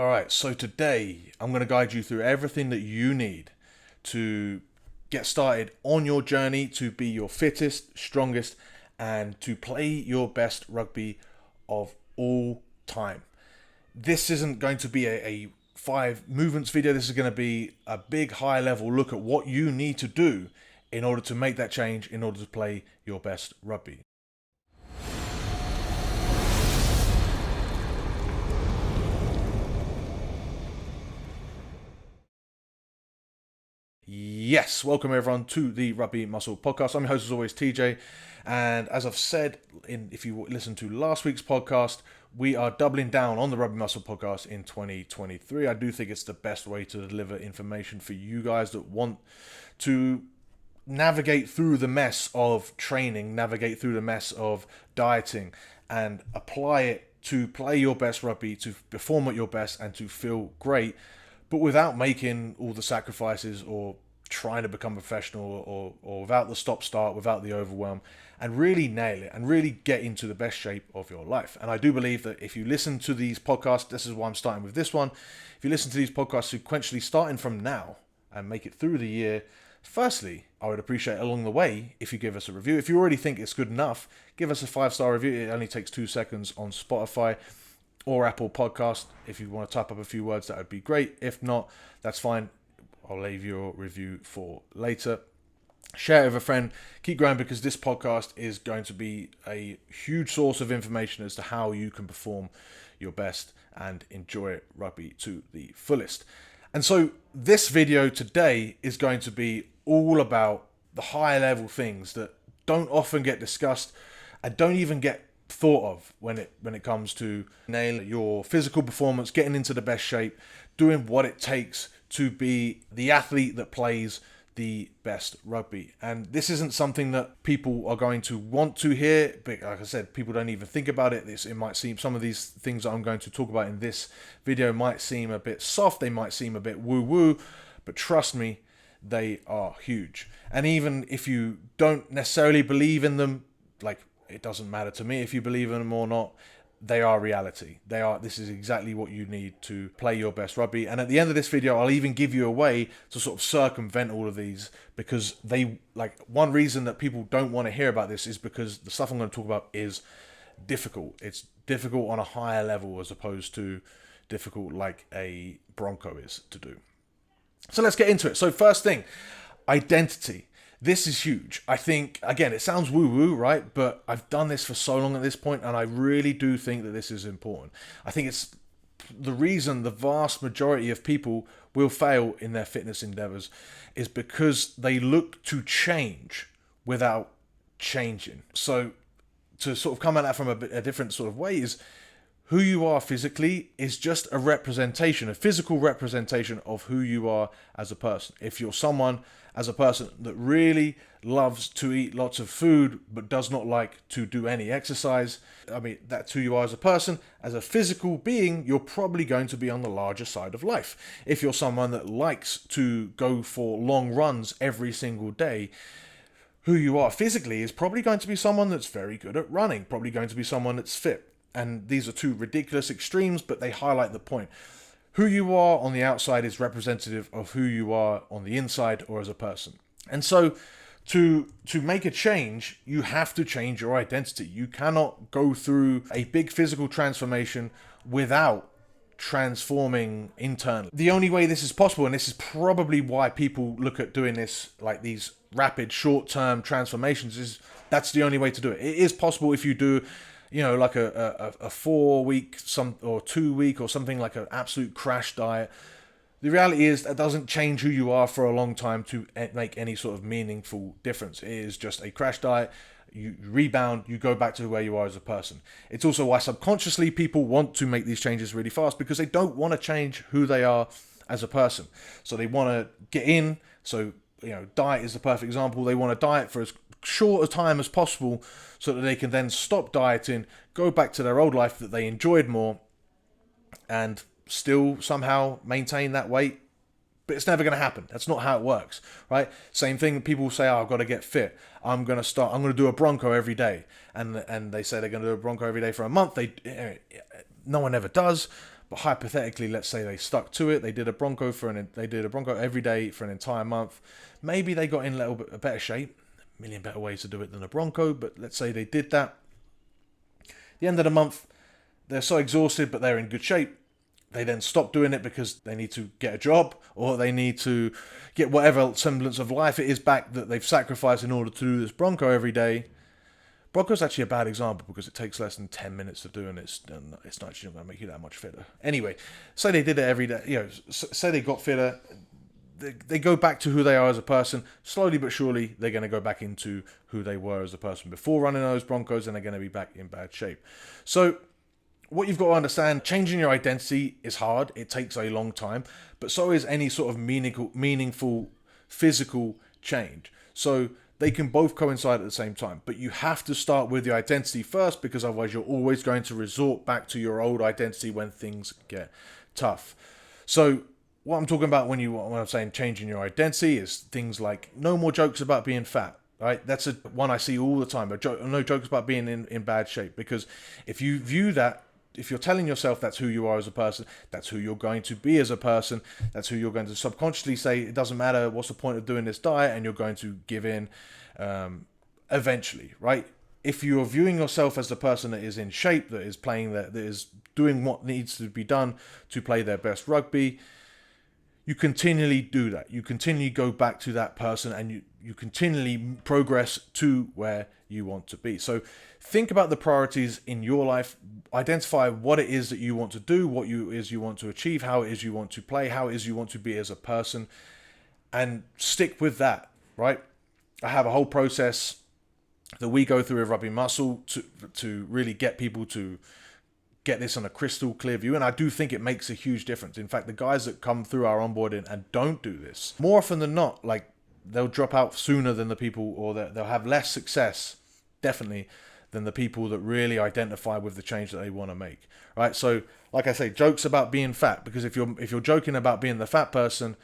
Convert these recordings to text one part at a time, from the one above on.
All right, so today I'm going to guide you through everything that you need to get started on your journey to be your fittest, strongest, and to play your best rugby of all time. This isn't going to be a five movements video. This is going to be a big high level look at what you need to do in order to make that change, in order to play your best rugby. Yes, welcome everyone to the Rugby Muscle Podcast. I'm your host as always, TJ, and as I've said, if you listen to last week's podcast, we are doubling down on the Rugby Muscle Podcast in 2023. I do think it's the best way to deliver information for you guys that want to navigate through the mess of training, navigate through the mess of dieting, and apply it to play your best rugby, to perform at your best, and to feel great, but without making all the sacrifices or trying to become professional or without the stop-start, without the overwhelm, and really nail it and really get into the best shape of your life. And I do believe that if you listen to these podcasts, this is why I'm starting with this one, if you listen to these podcasts sequentially starting from now and make it through the year, firstly, I would appreciate along the way if you give us a review. If you already think it's good enough, give us a 5-star review. It only takes 2 seconds on Spotify or Apple Podcast. If you want to type up a few words, that would be great. If not, that's fine. I'll leave your review for later. Share it with a friend. Keep growing, because this podcast is going to be a huge source of information as to how you can perform your best and enjoy rugby to the fullest. And so this video today is going to be all about the high level things that don't often get discussed and don't even get thought of when it comes to nail your physical performance, getting into the best shape, doing what it takes to be the athlete that plays the best rugby. And this isn't something that people are going to want to hear, but like I said, people don't even think about it. It might seem, some of these things that I'm going to talk about in this video might seem a bit soft, they might seem a bit woo-woo, but trust me, they are huge. And even if you don't necessarily believe in them, like, it doesn't matter to me if you believe in them or not. They are reality. This is exactly what you need to play your best rugby. And at the end of this video, I'll even give you a way to sort of circumvent all of these, because one reason that people don't want to hear about this is because the stuff I'm going to talk about is difficult. It's difficult on a higher level as opposed to difficult like a Bronco is to do. So let's get into it. So first thing, identity. This is huge. I think, again, it sounds woo-woo, right? But I've done this for so long at this point, and I really do think that this is important. I think it's the reason the vast majority of people will fail in their fitness endeavors is because they look to change without changing. So to sort of come at that from a different sort of way is, who you are physically is just a representation, a physical representation of who you are as a person. If you're someone as a person that really loves to eat lots of food but does not like to do any exercise, that's who you are as a person. As a physical being, you're probably going to be on the larger side of life. If you're someone that likes to go for long runs every single day, who you are physically is probably going to be someone that's very good at running, probably going to be someone that's fit. And these are two ridiculous extremes, but they highlight the point. Who you are on the outside is representative of who you are on the inside or as a person. And so to make a change, you have to change your identity. You cannot go through a big physical transformation without transforming internally. The only way this is possible, and this is probably why people look at doing this, like these rapid short-term transformations, is that's the only way to do it. It is possible if you do, like a 4-week or 2-week or something, like an absolute crash diet. The reality is that doesn't change who you are for a long time to make any sort of meaningful difference. It is just a crash diet. You rebound, you go back to where you are as a person. It's also why subconsciously people want to make these changes really fast, because they don't want to change who they are as a person. So they want to get in. So, diet is the perfect example. They want to diet for as short a time as possible so that they can then stop dieting, go back to their old life that they enjoyed more, and still somehow maintain that weight. But it's never going to happen. That's not how it works, right? Same thing. People say, "Oh, I've got to get fit. I'm going to do a Bronco every day," and they say they're going to do a Bronco every day for a month. No one ever does. But hypothetically, let's say they stuck to it. They did a Bronco every day for an entire month. Maybe they got in a little bit of better shape. A million better ways to do it than a Bronco, but let's say they did that. The end of the month, they're so exhausted, but they're in good shape. They then stop doing it because they need to get a job, or they need to get whatever semblance of life it is back that they've sacrificed in order to do this Bronco every day. Bronco's actually a bad example because it takes less than 10 minutes to do, and it's not actually going to make you that much fitter. Anyway, say they did it every day, say they got fitter, they go back to who they are as a person. Slowly but surely, they're going to go back into who they were as a person before running those Broncos, and they're going to be back in bad shape. So what you've got to understand, changing your identity is hard. It takes a long time, but so is any sort of meaningful physical change. So they can both coincide at the same time, but you have to start with the identity first, because otherwise you're always going to resort back to your old identity when things get tough. So what I'm talking about when I'm saying changing your identity is things like no more jokes about being fat. Right, that's one I see all the time. No jokes about being in bad shape, because if you view that, if you're telling yourself that's who you are as a person, that's who you're going to be as a person, that's who you're going to subconsciously say, it doesn't matter, what's the point of doing this diet, and you're going to give in eventually, right? If you're viewing yourself as the person that is in shape, that is playing, that is doing what needs to be done to play their best rugby, you continually do that. You continually go back to that person, and you continually progress to where you want to be. So think about the priorities in your life. Identify what it is that you want to do, what you want to achieve, how it is you want to play, how it is you want to be as a person, and stick with that, right? I have a whole process that we go through with Rugby Muscle to really get people to get this on a crystal clear view, and I do think it makes a huge difference. In fact, the guys that come through our onboarding and don't do this, more often than not, like, they'll drop out sooner than the people, or they'll have less success, definitely, than the people that really identify with the change that they want to make, right? So, like I say, jokes about being fat, because if you're joking about being the fat person,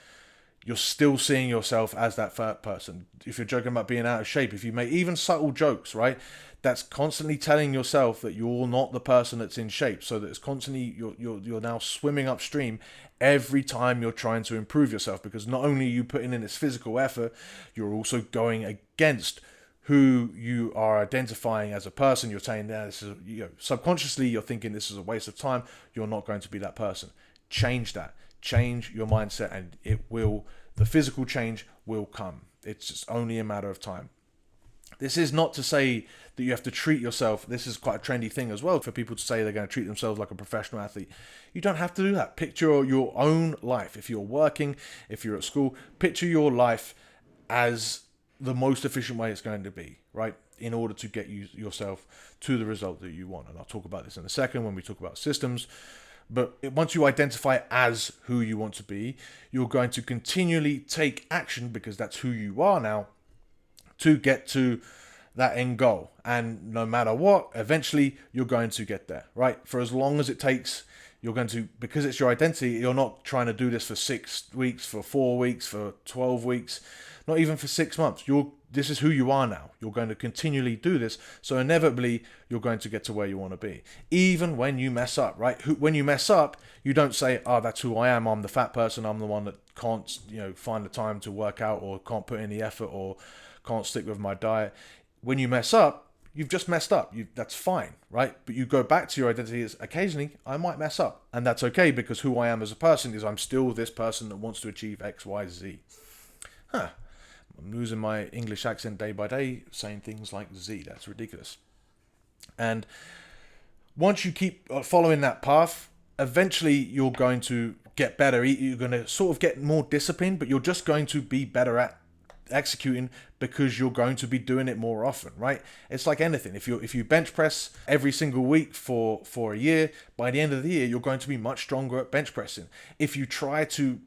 you're still seeing yourself as that fat person. If you're joking about being out of shape, if you make even subtle jokes, right, that's constantly telling yourself that you're not the person that's in shape. So that it's constantly, you're now swimming upstream every time you're trying to improve yourself, because not only are you putting in this physical effort, you're also going against who you are identifying as a person. You're saying, yeah, this is, subconsciously you're thinking this is a waste of time. You're not going to be that person. Change that. Change your mindset, and the physical change will come. It's just only a matter of time. This is not to say that you have to treat yourself. This is quite a trendy thing as well, for people to say they're going to treat themselves like a professional athlete. You don't have to do that. Picture your own life. If you're working, if you're at school, picture your life as the most efficient way it's going to be, right? In order to get yourself to the result that you want. And I'll talk about this in a second when we talk about systems. But once you identify as who you want to be, you're going to continually take action, because that's who you are now, to get to that end goal. And no matter what, eventually you're going to get there, right? For as long as it takes, you're going to, because it's your identity, you're not trying to do this for 6 weeks, for 4 weeks, for 12 weeks, not even for 6 months. This is who you are now. You're going to continually do this. So inevitably, you're going to get to where you want to be. Even when you mess up, right? When you mess up, you don't say, oh, that's who I am. I'm the fat person. I'm the one that can't, find the time to work out, or can't put in the effort, or can't stick with my diet. When you mess up, you've just messed up. That's fine, right? But you go back to your identity as, occasionally I might mess up, and that's okay, because who I am as a person is I'm still this person that wants to achieve X, Y, Z. I'm losing my English accent day by day, saying things like Z. That's ridiculous. And once you keep following that path, eventually you're going to get better. You're going to sort of get more disciplined, but you're just going to be better at executing, because you're going to be doing it more often, right? It's like anything. If you bench press every single week for a year, by the end of the year, you're going to be much stronger at bench pressing. If you try to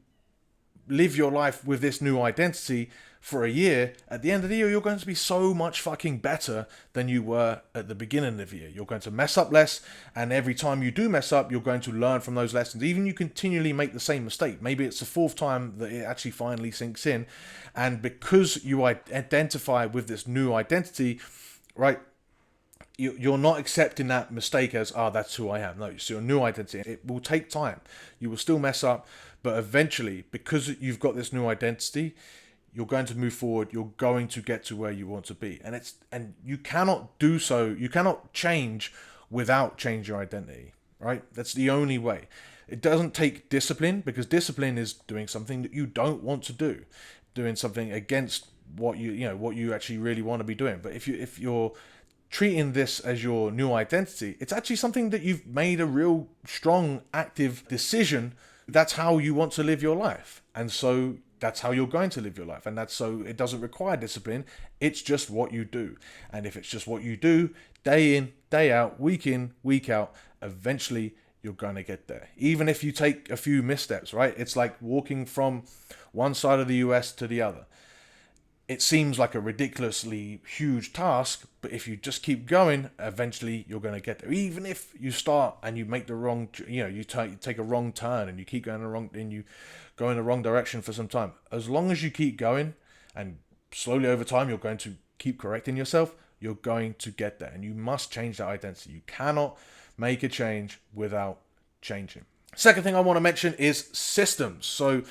live your life with this new identity for a year, at the end of the year, you're going to be so much fucking better than you were at the beginning of the year. You're going to mess up less, and every time you do mess up, you're going to learn from those lessons. Even you continually make the same mistake. Maybe it's the 4th time that it actually finally sinks in, and because you identify with this new identity, right, you're not accepting that mistake as, that's who I am. No, it's your new identity. It will take time. You will still mess up, but eventually, because you've got this new identity, you're going to move forward. You're going to get to where you want to be. And you cannot do so. You cannot change without changing your identity, right? That's the only way. It doesn't take discipline, because discipline is doing something that you don't want to do, doing something against what you actually really want to be doing. But if you're treating this as your new identity, it's actually something that you've made a real strong, active decision. That's how you want to live your life. And so that's how you're going to live your life. And that's so it doesn't require discipline. It's just what you do. And if it's just what you do, day in, day out, week in, week out, eventually you're going to get there. Even if you take a few missteps, right? It's like walking from one side of the US to the other. It seems like a ridiculously huge task, but if you just keep going, eventually you're going to get there. Even if you start and you make the wrong, you take a wrong turn and you keep going you go in the wrong direction for some time. As long as you keep going, and slowly over time you're going to keep correcting yourself, you're going to get there. And you must change that identity. You cannot make a change without changing. Second thing I want to mention is systems. So,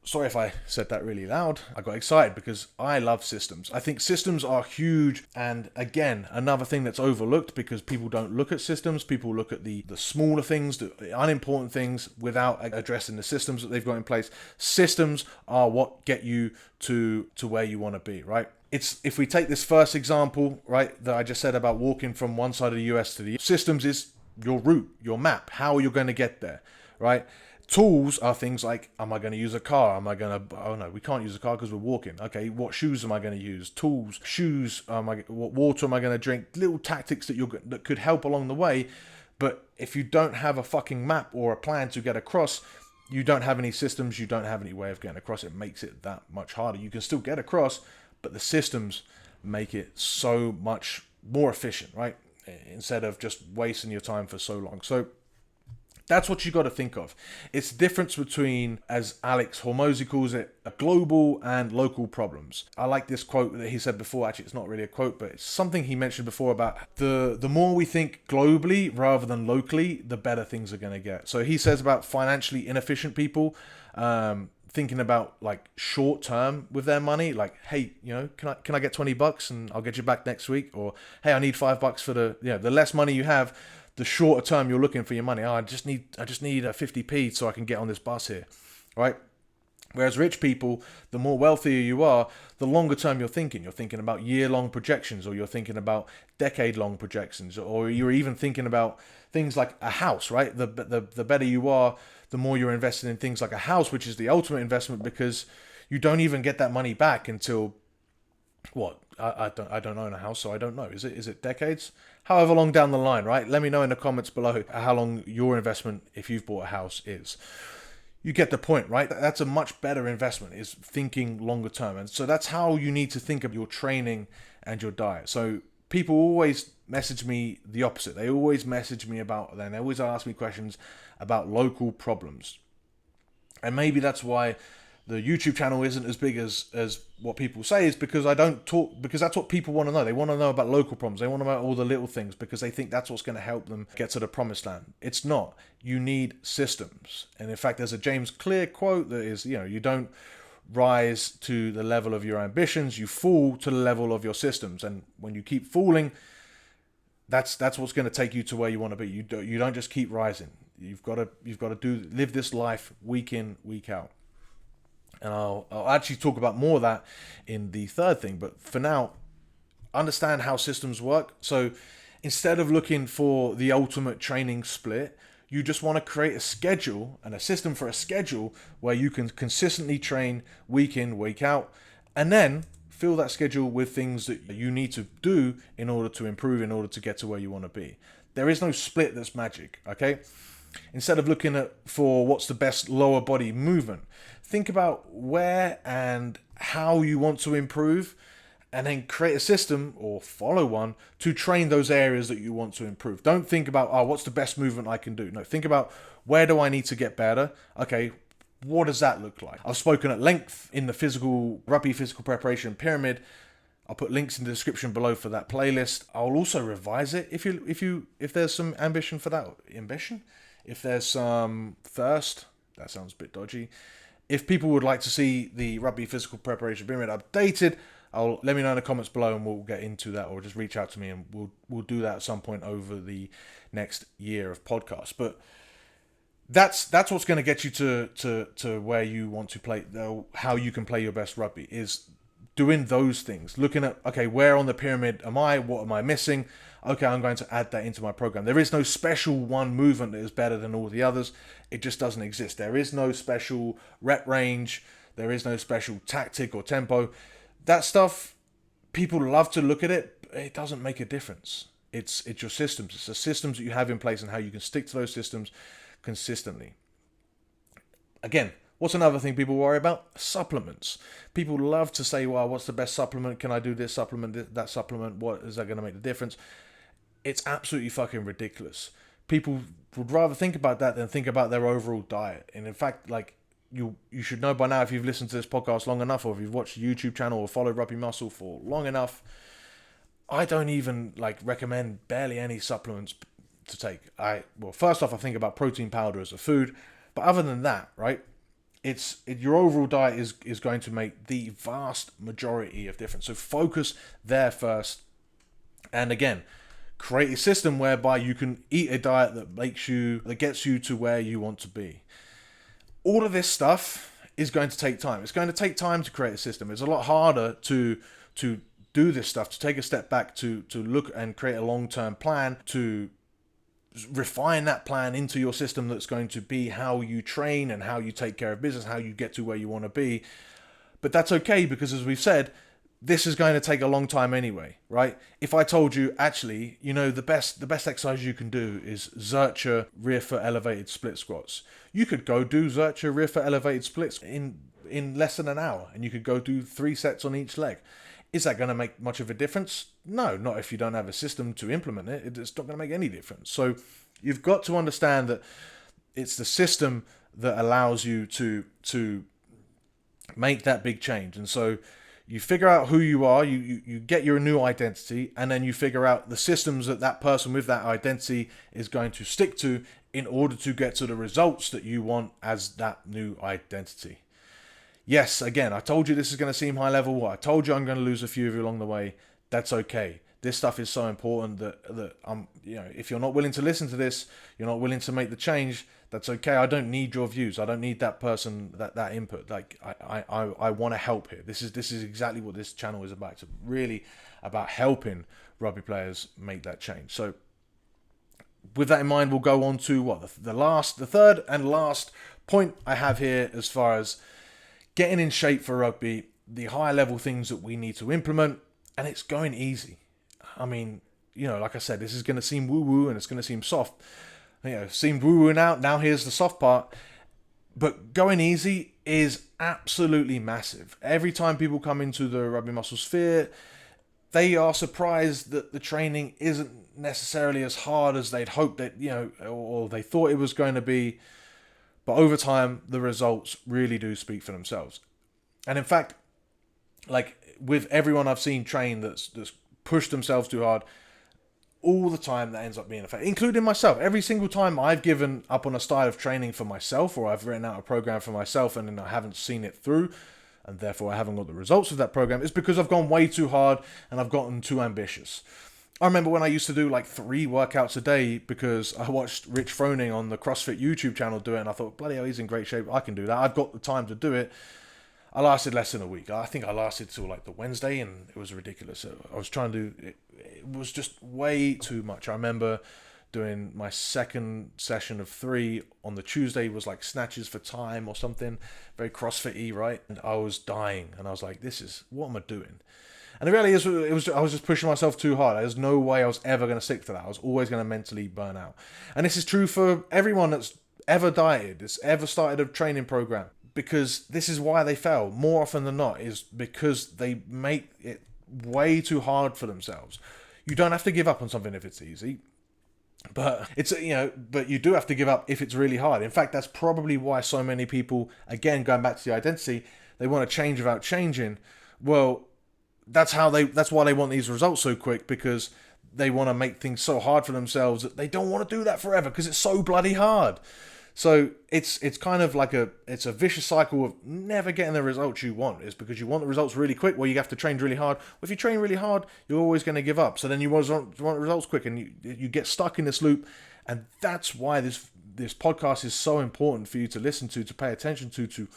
sorry if I said that really loud. I got excited because I love systems. I think systems are huge. And again, another thing that's overlooked, because people don't look at systems. People look at the smaller things, the unimportant things, without addressing the systems that they've got in place. Systems are what get you to where you want to be, right? If we take this first example, right, that I just said about walking from one side of the US to the systems is your route, your map, how you're going to get there, right? Tools are things like, am I going to use a car? Oh no, we can't use a car because we're walking. Okay, what shoes am I going to use? Tools, shoes, what water am I going to drink? Little tactics that could help along the way. But if you don't have a fucking map or a plan to get across, you don't have any systems, you don't have any way of getting across. It makes it that much harder. You can still get across, but the systems make it so much more efficient, right? Instead of just wasting your time for so long. So that's what you got to think of. It's the difference between, as Alex Hormozy calls it, global and local problems. I like this quote that he said before. Actually, it's not really a quote, but it's something he mentioned before about the more we think globally rather than locally, the better things are going to get. So he says about financially inefficient people, thinking about like short term with their money, like, hey, can I get $20 and I'll get you back next week? Or, hey, I need $5 for the less money you have, the shorter term you're looking for your money. I just need a 50p so I can get on this bus here, right? Whereas rich people, the more wealthier you are, the longer term you're thinking. You're thinking about year-long projections, or you're thinking about decade-long projections, or you're even thinking about things like a house, right? The better you are, the more you're invested in things like a house, which is the ultimate investment, because you don't even get that money back until what? I don't own a house, so I don't know. Is it decades? However long down the line, right? Let me know in the comments below how long your investment, if you've bought a house, is. You get the point, right? That's a much better investment, is thinking longer term. And so that's how you need to think of your training and your diet. So people always message me the opposite. They always message me about, then they always ask me questions about local problems. And maybe that's why the YouTube channel isn't as big as what people say, is because I don't talk, because that's what people want to know. They want to know about local problems. They want to know all the little things, because they think that's what's going to help them get to the promised land. It's not. You need systems. And in fact, there's a James Clear quote that is, you don't rise to the level of your ambitions, you fall to the level of your systems. And when you keep falling, that's what's going to take you to where you want to be. You don't just keep rising. You've got to live this life week in, week out. And I'll actually talk about more of that in the third thing. But for now, understand how systems work. So instead of looking for the ultimate training split, you just want to create a schedule and a system for a schedule where you can consistently train week in, week out, and then fill that schedule with things that you need to do in order to improve, in order to get to where you want to be. There is no split that's magic, okay? Instead of looking for what's the best lower body movement, think about where and how you want to improve, and then create a system or follow one to train those areas that you want to improve. Don't think about, what's the best movement I can do? No, think about, where do I need to get better? Okay, what does that look like? I've spoken at length in the rugby physical preparation pyramid I'll put links in the description below for that playlist. I'll also revise it if there's some ambition for that. Ambition? If there's some thirst, that sounds a bit dodgy. If people would like to see the rugby physical preparation pyramid updated, let me know in the comments below and we'll get into that, or just reach out to me and we'll do that at some point over the next year of podcasts. But that's what's going to get you to where you want to play, how you can play your best rugby, is doing those things. Looking at, okay, where on the pyramid am I? What am I missing? Okay, I'm going to add that into my program. There is no special one movement that is better than all the others. It just doesn't exist. There is no special rep range. There is no special tactic or tempo. That stuff, people love to look at it, but it doesn't make a difference. It's your systems. It's the systems that you have in place and how you can stick to those systems consistently. Again, what's another thing people worry about? Supplements. People love to say, well, what's the best supplement? Can I do this supplement, that supplement? What is that going to make the difference? It's absolutely fucking ridiculous. People would rather think about that than think about their overall diet. And in fact, like, you should know by now, if you've listened to this podcast long enough, or if you've watched the YouTube channel or followed Rugby Muscle for long enough, I don't even recommend barely any supplements to take. Well, first off, I think about protein powder as a food, but other than that, right, your overall diet is going to make the vast majority of difference. So focus there first, and again, create a system whereby you can eat a diet that gets you to where you want to be. All of this stuff is going to take time. It's going to take time to create a system. It's a lot harder to do this stuff, to take a step back, to look and create a long-term plan, to refine that plan into your system that's going to be how you train and how you take care of business, how you get to where you want to be. But that's okay, because as we've said, this is going to take a long time anyway, right? If I told you, actually, the best exercise you can do is Zercher rear foot elevated split squats. You could go do Zercher rear foot elevated splits in less than an hour, and you could go do 3 sets on each leg. Is that going to make much of a difference? No, not if you don't have a system to implement it. It's not going to make any difference. So you've got to understand that it's the system that allows you to make that big change. And so you figure out who you are, you get your new identity, and then you figure out the systems that person with that identity is going to stick to in order to get to the results that you want as that new identity. Yes, again, I told you this is going to seem high level. I told you I'm going to lose a few of you along the way. That's okay. This stuff is so important that if you're not willing to listen to this, you're not willing to make the change, that's okay. I don't need your views. I don't need that person, that input. I want to help here. This is exactly what this channel is about. It's really about helping rugby players make that change. So with that in mind, we'll go on to the third and last point I have here as far as getting in shape for rugby, the higher level things that we need to implement, and it's going easy. I mean, like I said, this is going to seem woo-woo and it's going to seem soft. Seemed woo-woo now here's the soft part. But going easy is absolutely massive. Every time people come into the Rugby Muscle sphere, they are surprised that the training isn't necessarily as hard as they'd hoped that, or they thought it was going to be. But over time, the results really do speak for themselves. And in fact, with everyone I've seen train that's pushed themselves too hard, all the time that ends up being a failure, including myself. Every single time I've given up on a style of training for myself, or I've written out a program for myself and then I haven't seen it through, and therefore I haven't got the results of that program, it's because I've gone way too hard and I've gotten too ambitious. I remember when I used to do 3 workouts a day because I watched Rich Froning on the CrossFit YouTube channel do it, and I thought, bloody hell, he's in great shape. I can do that. I've got the time to do it. I lasted less than a week. I think I lasted till the Wednesday, and it was ridiculous. I was trying to do it. It was just way too much. I remember doing my second session of 3 on the Tuesday was snatches for time or something, very CrossFit-y, right? And I was dying, and I was like, what am I doing? And the reality is, I was just pushing myself too hard. There's no way I was ever going to stick to that. I was always going to mentally burn out. And this is true for everyone that's ever dieted, that's ever started a training program, because this is why they fail more often than not, is because they make it way too hard for themselves. You don't have to give up on something if it's easy, but but you do have to give up if it's really hard. In fact, that's probably why so many people, again, going back to the identity, they want to change without changing. Well, that's why they want these results so quick, because they want to make things so hard for themselves that they don't want to do that forever because it's so bloody hard. So it's kind of like it's a vicious cycle of never getting the results you want. It's because you want the results really quick, where you have to train really hard. Well, if you train really hard, you're always going to give up. So then you want results quick, and you get stuck in this loop. And that's why this podcast is so important for you to listen to pay attention to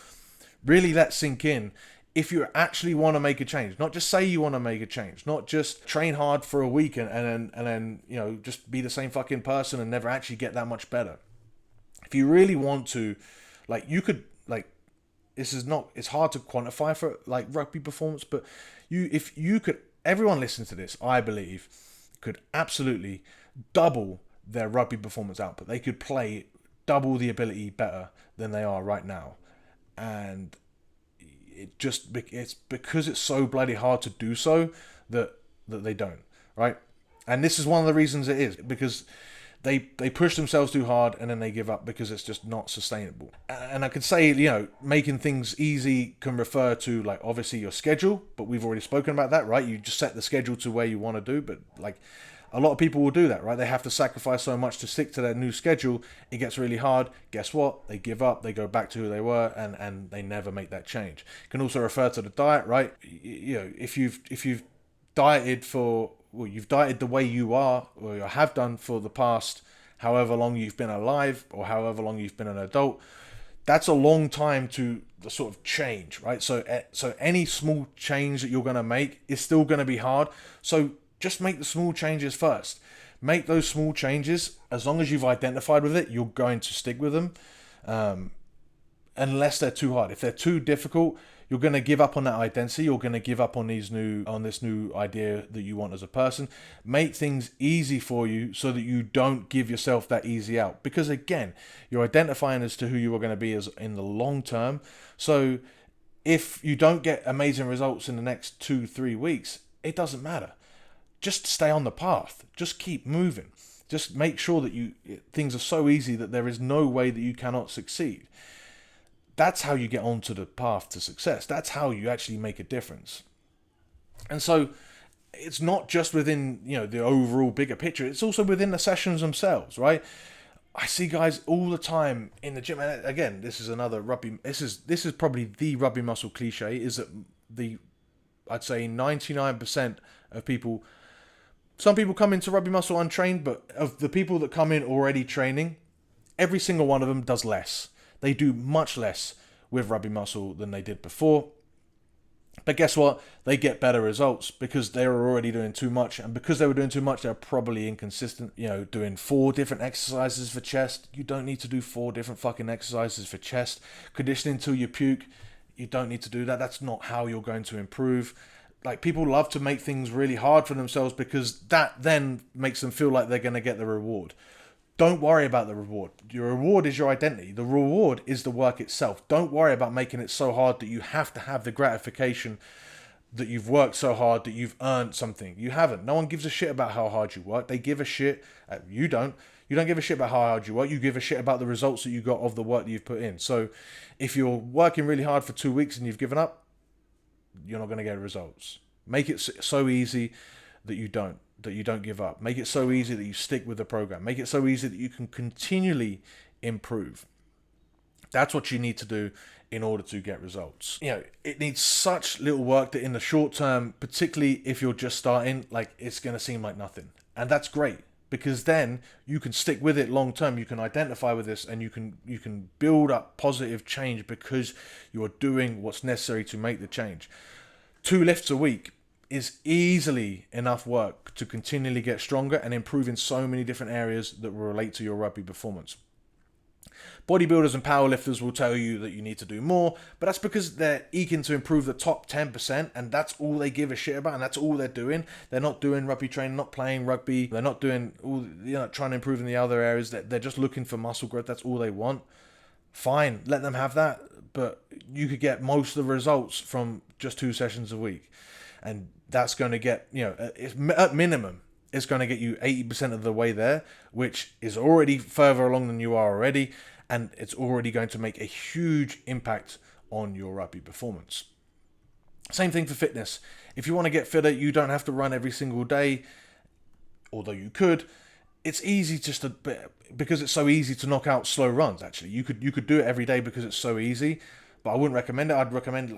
really let sink in. If you actually want to make a change, not just say you want to make a change, not just train hard for a week and then just be the same fucking person and never actually get that much better. If you really want to, you could, it's hard to quantify for rugby performance, but if you could, everyone listening to this, I believe, could absolutely double their rugby performance output. They could play double the ability better than they are right now. And it's because it's so bloody hard to do so that they don't, right? And this is one of the reasons it is, because they push themselves too hard and then they give up because it's just not sustainable. And I could say, making things easy can refer to obviously your schedule, but we've already spoken about that, right? You just set the schedule to where you want to do, but a lot of people will do that, right? They have to sacrifice so much to stick to their new schedule. It gets really hard. Guess what? They give up. They go back to who they were, and they never make that change. It can also refer to the diet, right? If you've dieted you've dieted the way you are, or you have done for the past however long you've been alive, or however long you've been an adult, that's a long time to sort of change, right? So any small change that you're going to make is still going to be hard. So just make the small changes first. Make those small changes. As long as you've identified with it, you're going to stick with them, unless they're too hard. If they're too difficult, you're going to give up on that identity. You're going to give up on this new idea that you want as a person. Make things easy for you so that you don't give yourself that easy out. Because again, you're identifying as to who you are going to be as in the long term. So if you don't get amazing results in the next 2-3 weeks, it doesn't matter. Just stay on the path. Just keep moving. Just make sure that things are so easy that there is no way that you cannot succeed. That's how you get onto the path to success. That's how you actually make a difference. And so it's not just within, the overall bigger picture. It's also within the sessions themselves, right? I see guys all the time in the gym. And again, this is another rugby. This is probably the rugby muscle cliche, is that I'd say 99% of people, some people come into rugby muscle untrained, but of the people that come in already training, every single one of them does less. They do much less with rugby muscle than they did before. But guess what? They get better results because they were already doing too much. And because they were doing too much, they're probably inconsistent. Doing 4 different exercises for chest. You don't need to do 4 different fucking exercises for chest. Conditioning till you puke. You don't need to do that. That's not how you're going to improve. People love to make things really hard for themselves because that then makes them feel like they're going to get the reward. Don't worry about the reward. Your reward is your identity. The reward is the work itself. Don't worry about making it so hard that you have to have the gratification that you've worked so hard that you've earned something. You haven't. No one gives a shit about how hard you work. They give a shit. You don't. You don't give a shit about how hard you work. You give a shit about the results that you got of the work that you've put in. So if you're working really hard for 2 weeks and you've given up, you're not going to get results. Make it so easy that you don't give up. Make it so easy that you stick with the program. Make it so easy that you can continually improve. That's what you need to do in order to get results. It needs such little work that in the short term, particularly if you're just starting, it's going to seem like nothing. And that's great, because then you can stick with it long term. You can identify with this and you can build up positive change because you're doing what's necessary to make the change. 2 lifts a week is easily enough work to continually get stronger and improve in so many different areas that will relate to your rugby performance. Bodybuilders and powerlifters will tell you that you need to do more, but that's because they're eager to improve the top 10%, and that's all they give a shit about, and that's all they're doing. They're not doing rugby training, not playing rugby. They're not doing trying to improve in the other areas. They're just looking for muscle growth. That's all they want. Fine, let them have that, but you could get most of the results from just 2 sessions a week. And that's going to get, at minimum, it's going to get you 80% of the way there, which is already further along than you are already. And it's already going to make a huge impact on your rugby performance. Same thing for fitness. If you want to get fitter, you don't have to run every single day, although you could. It's easy just to, because it's so easy to knock out slow runs. Actually, you could do it every day because it's so easy. But I wouldn't recommend it. I'd recommend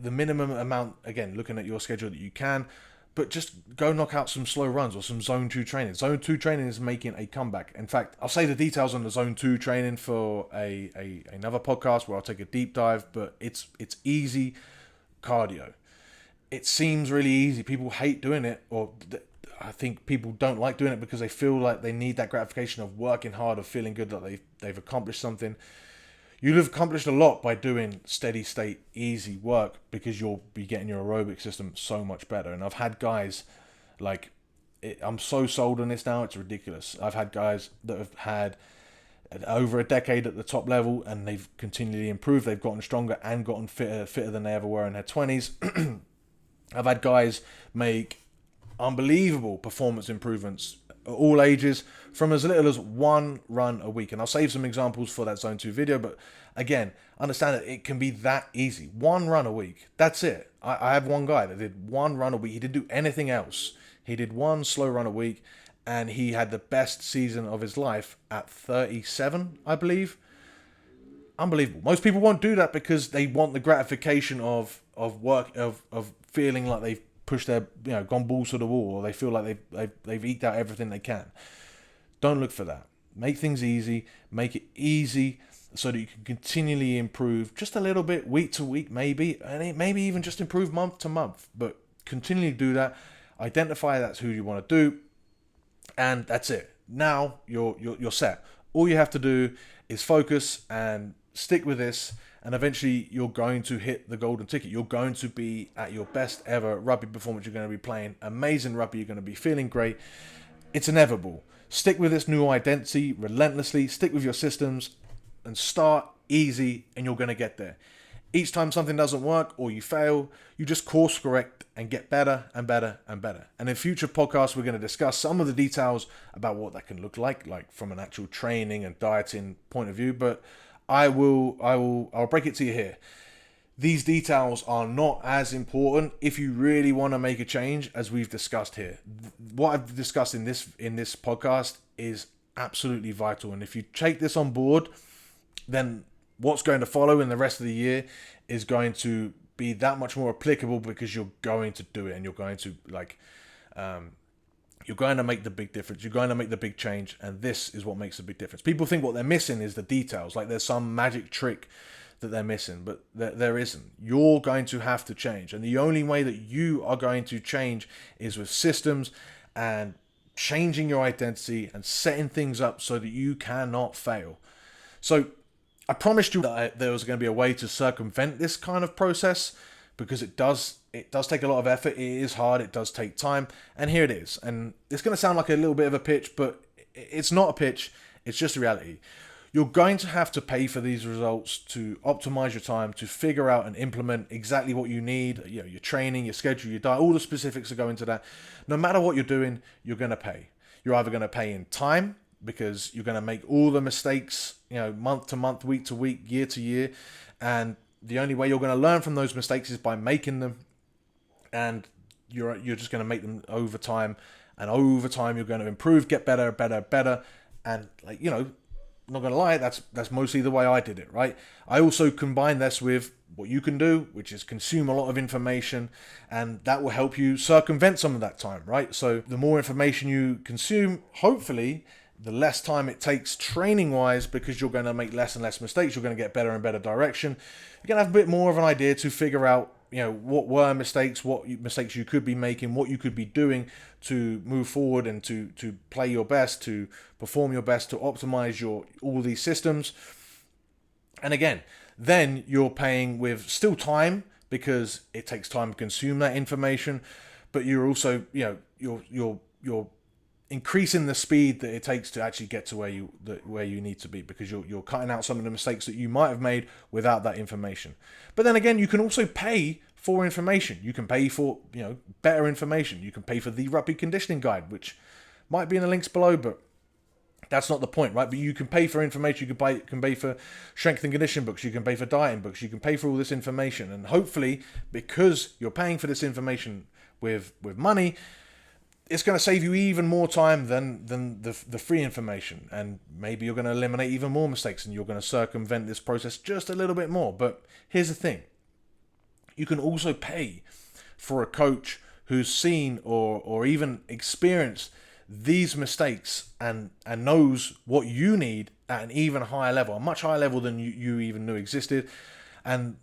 the minimum amount, again, looking at your schedule, that you can. But just go knock out some slow runs or some zone 2 training. Zone 2 training is making a comeback. In fact, I'll say the details on the zone 2 training for another podcast where I'll take a deep dive. But it's easy cardio. It seems really easy. People hate doing it, or I think people don't like doing it because they feel like they need that gratification of working hard, of feeling good that they've accomplished something. You'll have accomplished a lot by doing steady state, easy work, because you'll be getting your aerobic system so much better. And I've had guys I'm so sold on this now, it's ridiculous. I've had guys that have had over a decade at the top level, and they've continually improved. They've gotten stronger and gotten fitter than they ever were in their 20s. I've had guys make unbelievable performance improvements at all ages, from as little as one run a week. And I'll save some examples for that Zone 2 video, but again, understand that it can be that easy. One run a week, that's it. I have one guy that did one run a week. He didn't do anything else. He did one slow run a week, and he had the best season of his life at 37, I believe. Unbelievable. Most people won't do that because they want the gratification of work, of feeling like they've pushed their, gone balls to the wall, or they feel like they've eked out everything they can. Don't look for that. Make things easy. Make it easy so that you can continually improve just a little bit, week to week, maybe, and maybe even just improve month to month. But continually do that. Identify that's who you want to do, and that's it. Now you're set. All you have to do is focus and stick with this, and eventually you're going to hit the golden ticket. You're going to be at your best ever rugby performance. You're going to be playing amazing rugby. You're going to be feeling great. It's inevitable. Stick with this new identity relentlessly. Stick with your systems and start easy, and you're going to get there. Each time something doesn't work or you fail, you just course correct and get better and better and better. And in future podcasts, we're going to discuss some of the details about what that can look like from an actual training and dieting point of view. But I'll break it to you here. These details are not as important if you really want to make a change as we've discussed here. What I've discussed in this podcast is absolutely vital. And if you take this on board, then what's going to follow in the rest of the year is going to be that much more applicable, because you're going to do it, and you're going to you're going to make the big difference. You're going to make the big change, and this is what makes the big difference. People think what they're missing is the details, like there's some magic trick that they're missing, but there isn't. You're going to have to change, and the only way that you are going to change is with systems and changing your identity and setting things up so that you cannot fail. So I promised you that there was going to be a way to circumvent this kind of process, because it does take a lot of effort. It is hard. It does take time. And here it is. And it's going to sound like a little bit of a pitch, but it's not a pitch. It's just a reality. You're going to have to pay for these results to optimize your time, to figure out and implement exactly what you need, your training, your schedule, your diet, all the specifics that go into that. No matter what you're doing, you're going to pay. You're either going to pay in time, because you're going to make all the mistakes, month to month, week to week, year to year. And the only way you're going to learn from those mistakes is by making them. And you're just going to make them over time. And over time, you're going to improve, get better, better, better. And I'm not going to lie, that's mostly the way I did it, right? I also combine this with what you can do, which is consume a lot of information, and that will help you circumvent some of that time, right? So the more information you consume, hopefully, the less time it takes training-wise, because you're going to make less and less mistakes. You're going to get better and better direction. You're going to have a bit more of an idea to figure out, what were mistakes, what mistakes you could be making, what you could be doing to move forward and to play your best, to perform your best, to optimize all these systems. And again, then you're paying with still time, because it takes time to consume that information, but you're also, you're increasing the speed that it takes to actually get to where you need to be, because you're cutting out some of the mistakes that you might have made without that information. But then again, you can also pay for information. You can pay for better information. You can pay for the Rugby Conditioning Guide, which might be in the links below, but That's not the point, right? But you can pay for information. You can pay for strength and conditioning books. You can pay for dieting books. You can pay for all this information. And hopefully, because you're paying for this information with money, it's going to save you even more time than the free information. And maybe you're going to eliminate even more mistakes and you're going to circumvent this process just a little bit more. But here's the thing. You can also pay for a coach who's seen or even experienced these mistakes and knows what you need at an even higher level, a much higher level than you even knew existed, and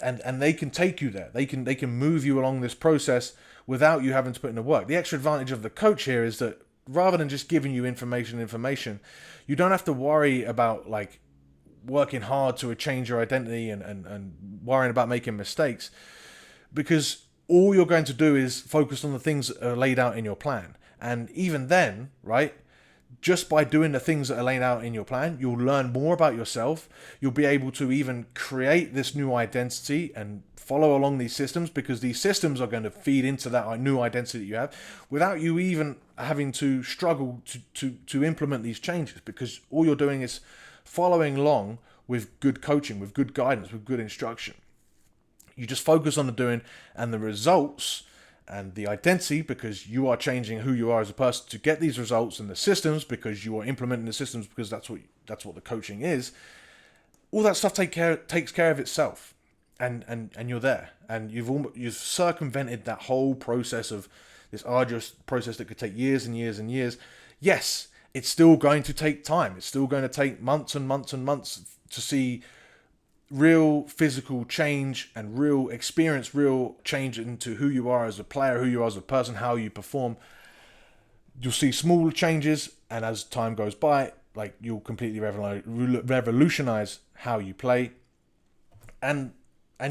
they can take you there. They can move you along this process without you having to put in the work. The extra advantage of the coach here is that rather than just giving you information, you don't have to worry about like working hard to change your identity and worrying about making mistakes, because all you're going to do is focus on the things that are laid out in your plan. And even then, right, just by doing the things that are laid out in your plan, you'll learn more about yourself. You'll be able to even create this new identity and follow along these systems, because these systems are going to feed into that new identity that you have without you even having to struggle to implement these changes, because all you're doing is following along with good coaching, with good guidance, with good instruction. You just focus on the doing and the results and the identity, because you are changing who you are as a person to get these results, and the systems because you are implementing the systems, because that's what the coaching is. All that stuff takes care of itself, and you're there, and you've circumvented that whole process of this arduous process that could take years and years and years. Yes, it's still going to take time. It's still going to take months and months and months to see real physical change and real experience, real change into who you are as a player, who you are as a person, how you perform. You'll see small changes, and as time goes by, like, you'll completely revolutionize how you play, and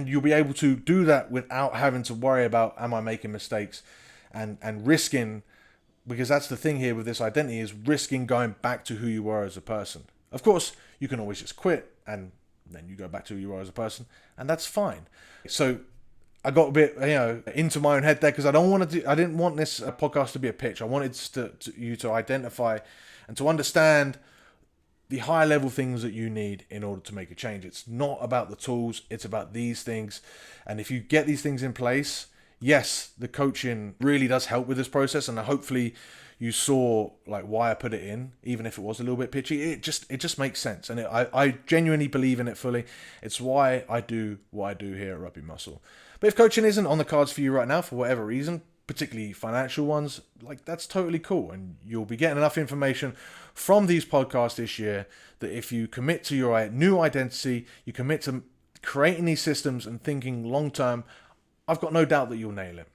you'll be able to do that without having to worry about, am I making mistakes, and risking, because that's the thing here with this identity, is risking going back to who you were as a person. Of course, you can always just quit and then you go back to who you are as a person, and that's fine. So I got a bit, into my own head there, because I didn't want this podcast to be a pitch. I wanted you to identify and to understand the high level things that you need in order to make a change. It's not about the tools, it's about these things. And if you get these things in place, yes, the coaching really does help with this process, and hopefully you saw like why I put it in, even if it was a little bit pitchy. It just makes sense, and I genuinely believe in it fully. It's why I do what I do here at Rugby Muscle. But if coaching isn't on the cards for you right now, for whatever reason, particularly financial ones, like, that's totally cool, and you'll be getting enough information from these podcasts this year that if you commit to your new identity, you commit to creating these systems and thinking long term, I've got no doubt that you'll nail it.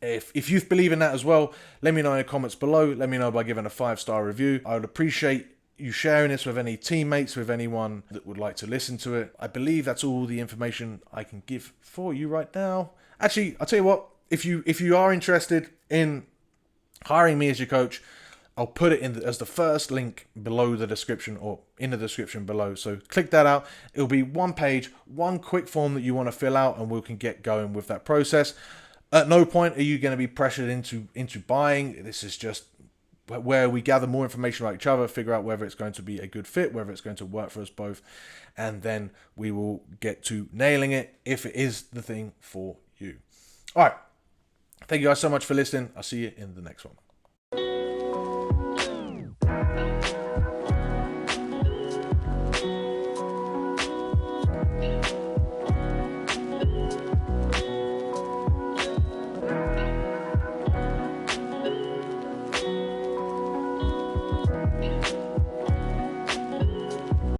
If you believe in that as well, let me know in the comments below. Let me know by giving a 5-star review. I would appreciate you sharing this with any teammates, with anyone that would like to listen to it. I believe that's all the information I can give for you right now. Actually, I'll tell you what, if you are interested in hiring me as your coach, I'll put it in as the first link below the description, or in the description below. So click that out. It'll be one page, one quick form that you want to fill out, and we can get going with that process. At no point are you going to be pressured into buying. This is just where we gather more information about each other, figure out whether it's going to be a good fit, whether it's going to work for us both, and then we will get to nailing it if it is the thing for you. All right. Thank you guys so much for listening. I'll see you in the next one.